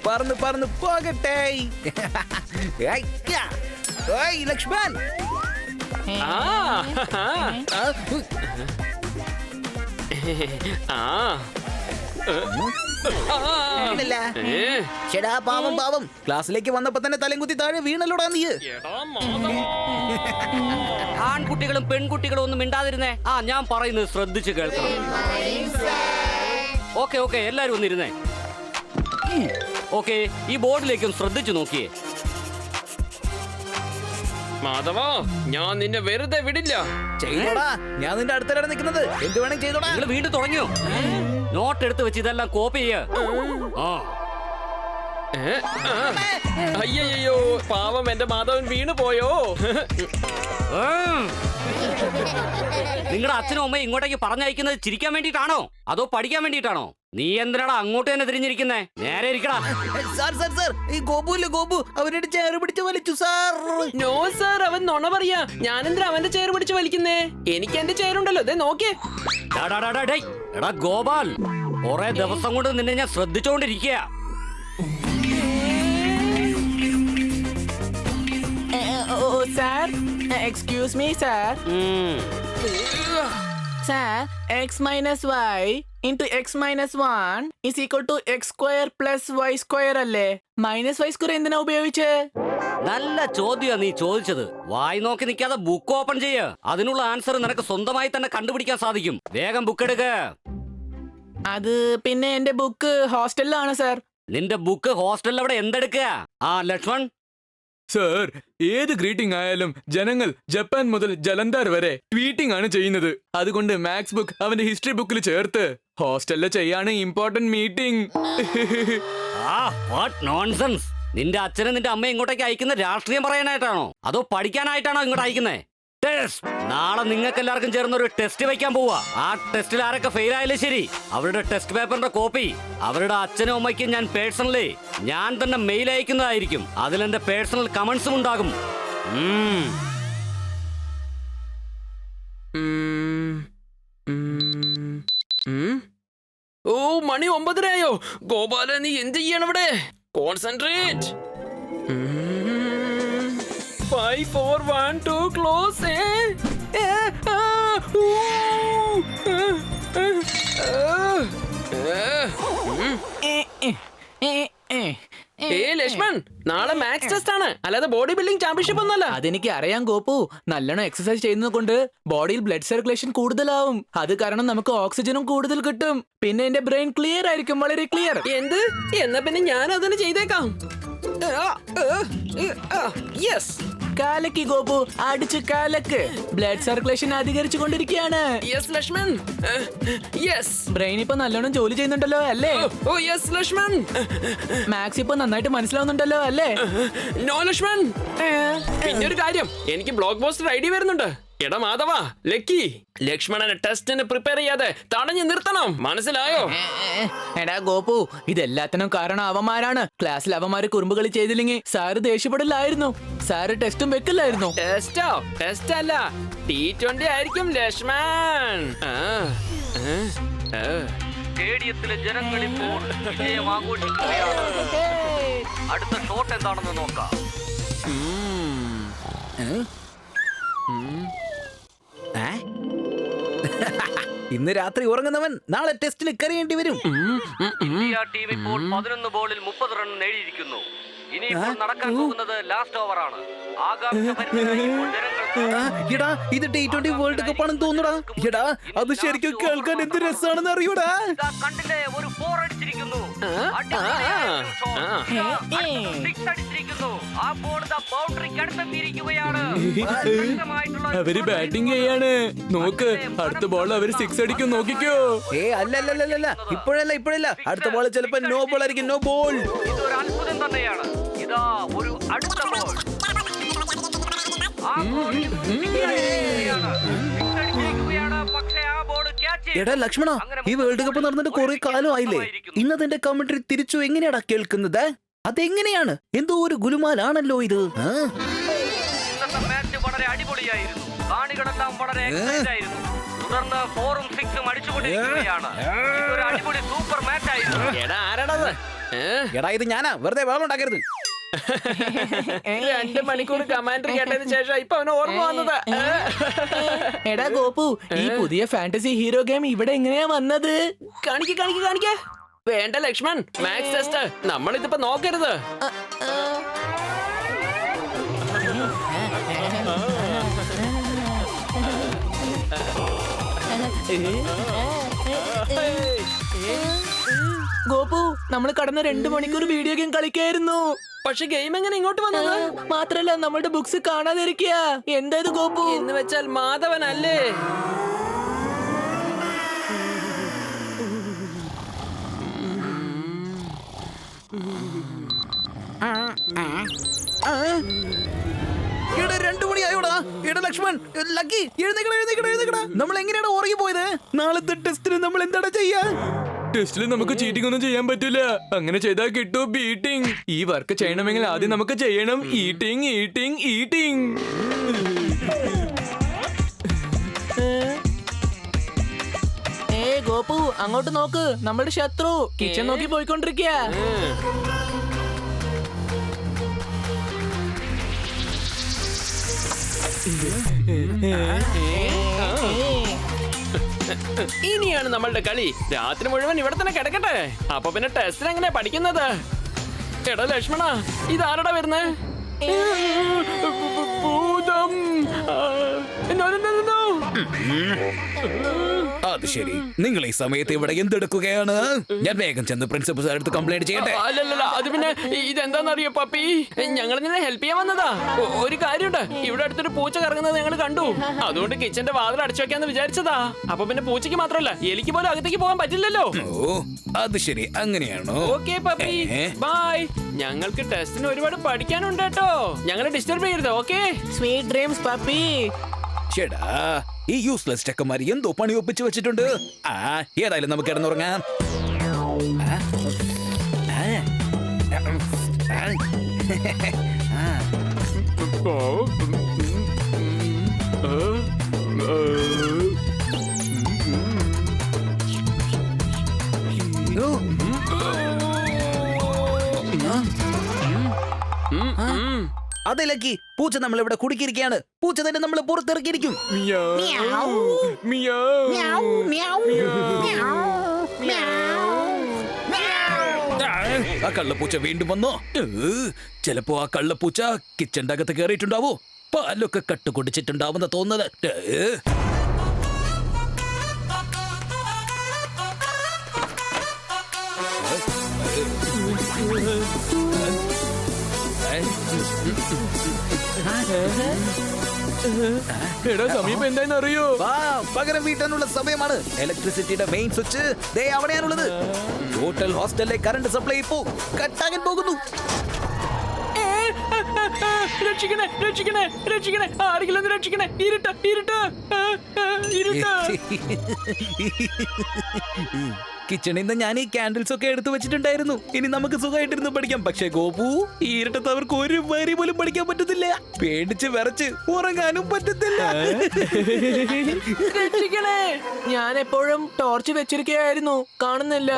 പറന്ന് പറന്ന് പോകട്ടെ. ലക്ഷ്മൺ, പാവം പാവം, ക്ലാസ്സിലേക്ക് വന്നപ്പോ തന്നെ തലങ്കുത്തി താഴെ വീണല്ലോടാ നീ. ആൺകുട്ടികളും പെൺകുട്ടികളും ഒന്നും മിണ്ടാതിരുന്നേ. ഞാൻ പറയുന്നത് ശ്രദ്ധിച്ച് കേൾക്കണം. ഓക്കെ ഓക്കെ, എല്ലാരും ഒന്നിരുന്നേ. ഓക്കെ, ഈ ബോർഡിലേക്കും ശ്രദ്ധിച്ചു നോക്കിയേ. മാധവ, ഞാൻ നിന്നെ വെറുതെ വിടില്ല. ചെയ്തോടാ, ഞാൻ നിന്റെ അടുത്തരാണ് നിൽക്കുന്നത്. എന്ത് വേണമെങ്കിൽ ചെയ്തോടാ. നിങ്ങൾ വീണ്ടും തുടങ്ങിയോ? നോട്ട് എടുത്ത് വെച്ച് ഇതെല്ലാം കോപ്പി ചെയ്യ. അയ്യോ, പാവം എന്റെ മാധവൻ വീണു പോയോ? നിങ്ങളുടെ അച്ഛനും അമ്മയും ഇങ്ങോട്ടേക്ക് പറഞ്ഞയക്കുന്നത് ചിരിക്കാൻ വേണ്ടിയിട്ടാണോ അതോ പഠിക്കാൻ വേണ്ടിയിട്ടാണോ? നീ എന്തിനാടാ അങ്ങോട്ട് തന്നെ തിരിഞ്ഞിരിക്കുന്നേ? നേരെ ഇരിക്കടാ. സാർ സാർ സാർ, ഈ ഗോപുല്ലേ ഗോപു, അവരുടെ ചെയർ പിടിച്ച് വലിച്ചു സാർ. നോ സാർ, അവൻ നുണ പറയാ. ഞാനെന്തിനാ അവന്റെ ചെയർ പിടിച്ച് വലിക്കുന്നേ? എനിക്ക് എന്റെ ചെയർ ഉണ്ടല്ലോ, ദേ നോക്കിയേ. എടാ ഗോപാൽ, കുറെ ദിവസം കൊണ്ട് നിന്നെ ഞാൻ ശ്രദ്ധിച്ചോണ്ടിരിക്കുക. Sir, excuse me, sir. Sir, x minus y into x minus 1 is equal to x square plus y square അല്ലേ? മൈനസ് y square എന്തിനാ ഉപയോഗിച്ചേ? നല്ല ചോദ്യാ നീ ചോദിച്ചത്. വായി നോക്കി നിൽക്കാതെ ബുക്ക് ഓപ്പൺ ചെയ്യ. അതിനുള്ള ആൻസർ നിനക്ക് സ്വന്തമായി തന്നെ കണ്ടുപിടിക്കാൻ സാധിക്കും. വേഗം ബുക്ക് എടുക്ക. അത് പിന്നെ എന്റെ ബുക്ക് ഹോസ്റ്റലിലാണ് സർ. നിന്റെ ബുക്ക് ഹോസ്റ്റലിൽ അവിടെ എന്തെടുക്കുക? ലക്ഷ്മൺ സർ, ഏത് ഗ്രീറ്റിംഗ് ആയാലും ജനങ്ങൾ ജപ്പാൻ മുതൽ ജലന്ധാർ വരെ ട്വീറ്റിംഗ് ആണ് ചെയ്യുന്നത്. അതുകൊണ്ട് മാത്സ് ബുക്ക് അവന്റെ ഹിസ്റ്ററി ബുക്കിൽ ചേർത്ത് ഹോസ്റ്റലിൽ ചെയ്യാണ് ഇമ്പോർട്ടന്റ് മീറ്റിംഗ്. What nonsense. നിന്റെ അച്ഛനും നിന്റെ അമ്മയും ഇങ്ങോട്ടേക്ക് അയക്കുന്ന രാഷ്ട്രീയം പറയാനായിട്ടാണോ അതോ പഠിക്കാനായിട്ടാണോ ഇങ്ങോട്ട് അയക്കുന്നേ? നാളെ നിങ്ങൾക്ക് എല്ലാവർക്കും ചേർന്ന് ഒരു ടെസ്റ്റ് വയ്ക്കാൻ പോവാ. ആ ടെസ്റ്റിൽ ആരൊക്കെ ഫെയിൽ ആയാലും ശരി, അവരുടെ ടെസ്റ്റ് പേപ്പറിന്റെ കോപ്പി അവരുടെ അച്ഛനും അമ്മയ്ക്കും ഞാൻ തന്നെ മെയിൽ അയക്കുന്നതായിരിക്കും. അതിലെന്റെ പേഴ്സണൽ കമന്റ്സും ഉണ്ടാകും. ഓ, മണി 9:30 ഗോപാല, നീ എന്ത് ചെയ്യണം ഇവിടെ? കോൺസെൻട്രേറ്റ്. 5 4 1 2 ക്ലോസ്. ലക്ഷ്മൺ, നാളെ മാത്സ് ടെസ്റ്റ് ആണ്, അല്ലാതെ ബോഡി ബിൽഡിംഗ് ചാമ്പ്യൻഷിപ്പ് ഒന്നല്ല. അതെനിക്ക് അറിയാം ഗോപു. നല്ലോണം എക്സസൈസ് ചെയ്യുന്നത് കൊണ്ട് ബോഡിയിൽ ബ്ലഡ് സർക്കുലേഷൻ കൂടുതലാവും. അത് കാരണം നമുക്ക് ഓക്സിജനും കൂടുതൽ കിട്ടും. പിന്നെ എന്റെ ബ്രെയിൻ ക്ലിയർ ആയിരിക്കും, വളരെ ക്ലിയർ. എന്ത്? എന്നാ പിന്നെ ഞാൻ അതിന് ചെയ്തേക്കാം. യെസ്, കാലക്ക് ഗോപു, അടിച്ച് കാലക്ക്. ബ്ലഡ് സർക്കുലേഷൻ അധികരിച്ചു കൊണ്ടിരിക്കുകയാണ്. Yes Lakshman, yes. ബ്രെയിൻ ഇപ്പൊ നല്ലോണം ജോലി ചെയ്യുന്നുണ്ടല്ലോ അല്ലേ? ഓ യെസ് ലക്ഷ്മൺ. മാത്സ് ഇപ്പൊ നന്നായിട്ട് മനസ്സിലാവുന്നുണ്ടല്ലോ അല്ലേ? നോ ലക്ഷ്മൺ. പിന്നെ ഒരു കാര്യം, എനിക്ക് ബ്ലോക്ക് പോസ്റ്റർ ഐഡിയ വരുന്നുണ്ട്. എടാ മാധവ, ലക്കി, ലക്ഷ്മണനെ ടെസ്റ്റിന് പ്രിപ്പയർ ചെയ്യാതെ തടഞ്ഞു നിർത്തണം, മനസ്സിലായോ? എടാ ഗോപു, ഇതെല്ലാത്തിനും കാരണം അവന്മാരാണ്. ക്ലാസ്സിൽ അവന്മാര് കുറുമ്പുകളി ചെയ്തില്ലെങ്കിൽ സാറ് ദേഷ്യപ്പെടില്ലായിരുന്നു. സാറ് ടെസ്റ്റും വെക്കില്ലായിരുന്നു. ടെസ്റ്റോ? ടെസ്റ്റ് അല്ല, T20 ആയിരിക്കും ലക്ഷ്മൺ. സ്റ്റേഡിയത്തിലെ ജനങ്ങൾ ഇപ്പോൾ വിജയം ആഘോഷിക്കുകയാണ്. അടുത്ത ഷോട്ട് എന്താണെന്ന് നോക്കാം. ഇന്ന് രാത്രി ഉറങ്ങുന്നവൻ നാളെ ടെസ്റ്റിൽ കരയേണ്ടി വരും. ഇന്ത്യ ടീം ഇപ്പോൾ 11 ബോളിൽ 30 റൺ നേടിയിരിക്കുന്നു. ഇനിയിപ്പോൾ നടക്കാൻ പോകുന്നത് ലാസ്റ്റ് ഓവറാണ്. എടാ, ഇത് T20 വേൾഡ് കപ്പ് ആണെന്ന് തോന്നുടാ. എടാ, അത് ശരിക്കും കേൾക്കാൻ എന്ത് രസാണെന്ന് അറിയൂടാ. കണ്ടില്ലേ, ഒരു 4 അടിച്ചിരിക്കുന്നു. ആ ബോൾ ബൗണ്ടറിക്ക് അടുത്തെത്തിയിരിക്കുകയാണ്. അവര് ബാറ്റിംഗ് ചെയ്യാണ്. നോക്ക്, അടുത്ത ബോൾ അവര് 6 അടിക്കും, നോക്കിക്കോ. അല്ല, ഇപ്പോഴല്ല. അടുത്ത ബോൾ ചിലപ്പോ നോ ബോൾ ആയിരിക്കും. No ball. ഇതൊരു അത്ഭുതം തന്നെയാണ്. ഇതാ ഒരു അടുത്ത ബോൾ. എടാ ലക്ഷ്മണ, ഈ വേൾഡ് കപ്പ് നടന്നിട്ട് കുറെ കാലം ആയില്ലേ? ഇന്നത്തെ കമന്ററി തിരിച്ചു എങ്ങനെയാടാ കേൾക്കുന്നത്? അതെങ്ങനെയാണ്? എന്തോ ഒരു ഗുലുമാലാണല്ലോ ഇത്. ഇന്നത്തെ മാച്ച് വളരെ അടിപൊളിയായിരുന്നു. കാണികളെല്ലാം വളരെ എക്സൈറ്റഡ് ആയിരുന്നു. തുടർന്ന് 4ഉം 6ഉം അടിച്ചുകൊണ്ടിരിക്കുകയാണ്. ഇതൊരു അടിപൊളി സൂപ്പർ മാച്ച് ആയിരുന്നു. എടാ ആരാടത്? എടാ ഇത് ഞാനാ, വെറുതെ വേളം ഉണ്ടാക്കരുത്. 2 മണിക്കൂർ കമാൻഡർ കേട്ടതിന് ശേഷം ഇപ്പൊ അവന് ഓർമ്മ വന്നത്. എടാ ഗോപു, ഈ പുതിയ ഫാന്റസി ഹീറോ ഗെയിം ഇവിടെ എങ്ങനെയാ വന്നത്? കാണിക്ക. വേണ്ട ലക്ഷ്മൺ, മാക്സ് ടെസ്റ്റ് നമ്മളിതിപ്പോ നോക്കരുത്. ഗോപു, നമ്മൾ കടന്ന 2 മണിക്കൂർ വീഡിയോ ഗെയിം കളിക്കായിരുന്നു. പക്ഷെ ഗെയിം എങ്ങനെ ഇങ്ങോട്ട് വന്നത്? മാത്രല്ല നമ്മളുടെ ബുക്സ് കാണാതിരിക്കുക. എന്തായത് ഗോപു? എന്ന് വെച്ചാൽ മാധവനല്ലേ? എടാ 2 മണിയായോടാ. എടാ ലക്ഷ്മൺ, ലക്കി, എഴുന്നേക്കടാ. നമ്മൾ എങ്ങനെയാണ് ഉറങ്ങി പോയത്? നാളത്തെ ടെസ്റ്റിന് നമ്മൾ എന്താടാ ചെയ്യാ? ടെസ്റ്റിൽ നമുക്ക് ചീറ്റിംഗ് ഒന്നും ചെയ്യാൻ പറ്റില്ല. അങ്ങനെ ചെയ്താൽ കിട്ടൂ ബീറ്റിംഗ്. ഈ വർക്ക് ചെയ്യണമെങ്കിൽ ആദ്യം നമുക്ക് ചെയ്യണം ഈറ്റിംഗ്. ഗോപു, അങ്ങോട്ട് നോക്ക്. നമ്മളുടെ ശത്രു കിച്ചൺ നോക്കി പോയിക്കൊണ്ടിരിക്കുക. ഇനിയാണ് നമ്മളുടെ കളി. രാത്രി മുഴുവൻ ഇവിടെ തന്നെ കിടക്കട്ടെ. അപ്പൊ പിന്നെ ടെസ്റ്റിൽ എങ്ങനെ പഠിക്കുന്നത്? എടാ ലക്ഷ്മണ, ഇതാരടാ വരുന്നേ? ഭൂതം. അത് ശരി, നിങ്ങൾ ഈ സമയത്ത് ഇവിടെ എന്തെടുക്കുകയാണ്? ഞാൻ വേഗം ചെന്ന് പ്രിൻസിപ്പൽ സാർ അടുത്ത് കംപ്ലൈന്റ് ചെയ്യട്ടെ. അല്ലല്ല, അത് പിന്നെ ഇതെന്താന്നറിയോ പപ്പി, ഞങ്ങൾ നിന്നെ ഹെൽപ്പ് ചെയ്യാൻ വന്നതാ. ഒരു കാര്യമുണ്ട്, ഇവിടെ അടുത്തൊരു പൂച്ച കറങ്ങുന്നത് ഞങ്ങൾ കണ്ടു. അതുകൊണ്ട് കിച്ചന്റെ വാതിൽ അടച്ചു വെക്കാന്ന് വിചാരിച്ചതാ. അപ്പൊ പിന്നെ പൂച്ചയ്ക്ക് മാത്രമല്ല, എലിക്ക് പോലും അകത്തേക്ക് പോകാൻ പറ്റില്ലല്ലോ. ഓ അത് ശരി, അങ്ങനെയാണോ? Okay puppy, bye. ഞങ്ങൾക്ക് ടെസ്റ്റിന് ഒരുപാട് പഠിക്കാനുണ്ട് കേട്ടോ. ഞങ്ങളെ ഡിസ്റ്റർബ് ചെയ്യരുത്. Okay, sweet dreams puppy. ചേടാ, ഈ യൂസ്ലെസ് ചെക്കന്മാർ എന്തോ പണി ഒപ്പിച്ചു വെച്ചിട്ടുണ്ട്. ഏതായാലും നമുക്ക് കിടന്നുറങ്ങാം. അതെ ലക്കി, പൂച്ച നമ്മൾ ഇവിടെ കുടുക്കിയിരിക്കുകയാണ്. പൂച്ച തന്നെ നമ്മളെ പുറത്തിറക്കിയിരിക്കും. ആ കള്ളപ്പൂച്ച വീണ്ടും വന്നോ? ചിലപ്പോ ആ കള്ളപ്പൂച്ച കിച്ചന്റെ അകത്ത് കയറിയിട്ടുണ്ടാവോ? പാലൊക്കെ കട്ടുകൊടിച്ചിട്ടുണ്ടാവുന്ന തോന്നുന്നത്. എടാ സമീപം എന്തായെന്ന് അറിയോ? പകരം വീട്ടാനുള്ള സമയമാണ്. ഇലക്ട്രിസിറ്റിയുടെ മെയിൻ സ്വിച്ച് ദേ അവിടെയാണുള്ളത്. ടോട്ടൽ ഹോസ്റ്റലിലെ കറണ്ട് സപ്ലൈ ഇപ്പോ കട്ടാകാൻ പോകുന്നു. രക്ഷിക്കണേ, ആരെങ്കിലും ഒന്ന് രക്ഷിക്കണേ. ഇരുട്ട്. കിച്ചണിൽ നിന്ന് ഞാൻ ഈ ക്യാൻഡിൽസ് ഒക്കെ എടുത്തു വെച്ചിട്ടുണ്ടായിരുന്നു. ഇനി നമുക്ക് സുഖമായിട്ടിരുന്ന് പഠിക്കാം. പക്ഷേ ഗോപു, ഈ ഇരുട്ടത്ത് അവർക്ക് ഒരു വരി പോലും പഠിക്കാൻ പറ്റത്തില്ല. പേടിച്ച് വിറച്ച് ഉറങ്ങാനും പറ്റത്തില്ല. രക്ഷിക്കണേ. ഞാൻ എപ്പോഴും ടോർച്ച് വെച്ചിരിക്കുകയായിരുന്നു, കാണുന്നില്ല.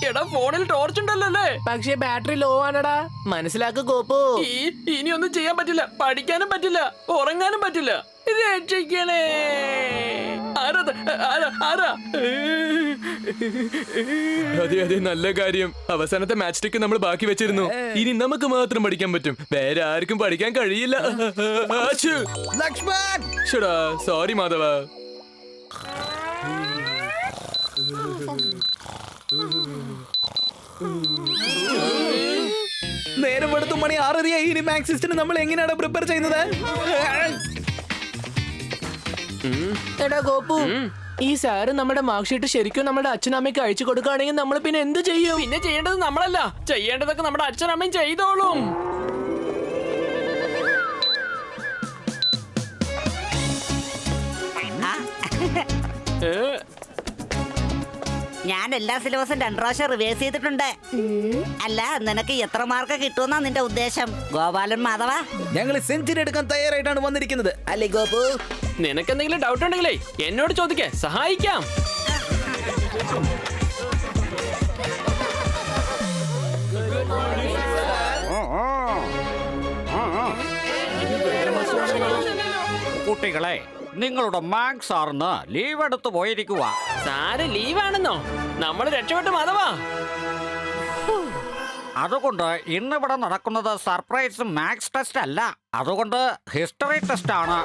എടാ ഫോണിൽ ടോർച്ച് ഉണ്ടല്ലോ. പക്ഷേ ബാറ്ററി ലോ ആണടാ. മനസ്സിലാക്ക് ഗോപു. ഇനി ഒന്നും ചെയ്യാൻ പറ്റില്ല. പഠിക്കാനും പറ്റില്ല, ഉറങ്ങാനും പറ്റില്ല. രക്ഷിക്കണേ. ആരാ? അതെ നല്ല കാര്യം. അവസാനത്തെ മാച്ച് സ്റ്റിക്ക് നമ്മൾ ബാക്കി വെച്ചിരുന്നു. ഇനി നമുക്ക് മാത്രം പഠിക്കാൻ പറ്റും, വേറെ ആർക്കും പഠിക്കാൻ കഴിയില്ല. ലക്ഷ്മൺ, സോറി മാധവ. നേരം എടുത്തു മണി 6:30. ഇനി മാക്സിസ്റ്റിന് നമ്മൾ എങ്ങനെയാണ് പ്രിപ്പയർ ചെയ്യുന്നത്? എടാ ഗോപു, ഈ സാറ് നമ്മുടെ മാർക്ക് ഷീറ്റ് ശരിക്കും നമ്മുടെ അച്ഛനമ്മയ്ക്ക് അയച്ചു കൊടുക്കുകയാണെങ്കിൽ നമ്മൾ പിന്നെ എന്ത് ചെയ്യും? പിന്നെ ചെയ്യേണ്ടത് നമ്മളല്ല, ചെയ്യേണ്ടതൊക്കെ നമ്മുടെ അച്ഛനമ്മയും ചെയ്തോളും. ഞാൻ എല്ലാ സിലബസും 2 പ്രാവശ്യം റിവേഴ്സ് ചെയ്തിട്ടുണ്ട്. അല്ല, നിനക്ക് എത്ര മാർക്ക് കിട്ടുമെന്നാ നിന്റെ ഉദ്ദേശം ഗോപാലൻ മാധവ? ഞങ്ങൾ സെഞ്ചുറി എടുക്കാൻ തയ്യാറായിട്ടാണ് വന്നിരിക്കുന്നത് അല്ലേ ഗോപു? നിനക്ക് എന്തെങ്കിലും ഡൗട്ട് ഉണ്ടെങ്കിലേ എന്നോട് ചോദിക്കേ, സഹായിക്കാം. കുട്ടികളെ, നിങ്ങളുടെ മാത്സ് സാറിന് ലീവ് എടുത്ത് പോയിരിക്കുക. സാറ് ലീവാണെന്നോ? നമ്മൾ രക്ഷപ്പെട്ടു മാധവ. അതുകൊണ്ട് ഇന്നിവിടെ നടക്കുന്നത് സർപ്രൈസ് മാത്സ് ടെസ്റ്റ് അല്ല, അതുകൊണ്ട് ഹിസ്റ്ററി ടെസ്റ്റ് ആണ്.